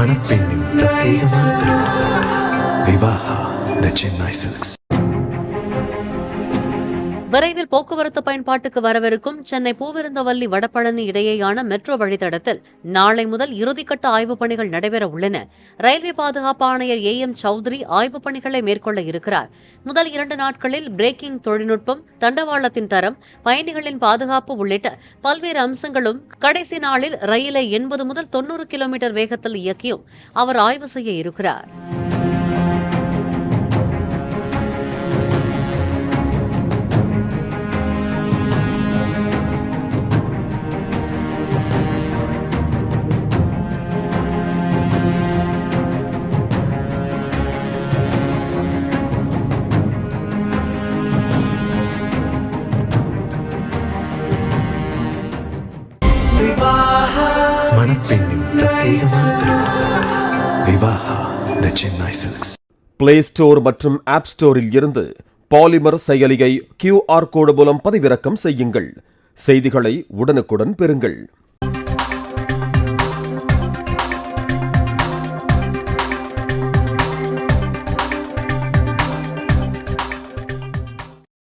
மணப்பெண்ணின் பிரத்யேகமான திருமணம் விவாஹா தி சென்னை சில்க்ஸ். விரைவில் போக்குவரத்து பயன்பாட்டுக்கு வரவிருக்கும் சென்னை பூவிருந்தவல்லி வடபழனி இடையேயான மெட்ரோ வழித்தடத்தில் நாளை முதல் இறுதிக்கட்ட ஆய்வுப் பணிகள் நடைபெற உள்ளன. ரயில்வே பாதுகாப்பு ஆணையர் AM சௌத்ரி ஆய்வுப் பணிகளை மேற்கொள்ள இருக்கிறார். முதல் 2 நாட்களில் பிரேக்கிங் தொழில்நுட்பம், தண்டவாளத்தின் தரம், பயணிகளின் பாதுகாப்பு உள்ளிட்ட பல்வேறு அம்சங்களும், கடைசி நாளில் ரயிலை 80 முதல் 90 கிலோமீட்டர் வேகத்தில் இயக்கியும் அவர் ஆய்வு செய்ய இருக்கிறார். மணப்பெண்ணின் பிரத்யேகமான திருமணம் விவாஹா தி சென்னை சில்க்ஸ். பிளே ஸ்டோர் மற்றும் ஆப் ஸ்டோரில் இருந்து பாலிமர் செயலியை QR கோடு மூலம் பதிவிறக்கம் செய்யுங்கள். செய்திகளை உடனுக்குடன் பெறுங்கள்.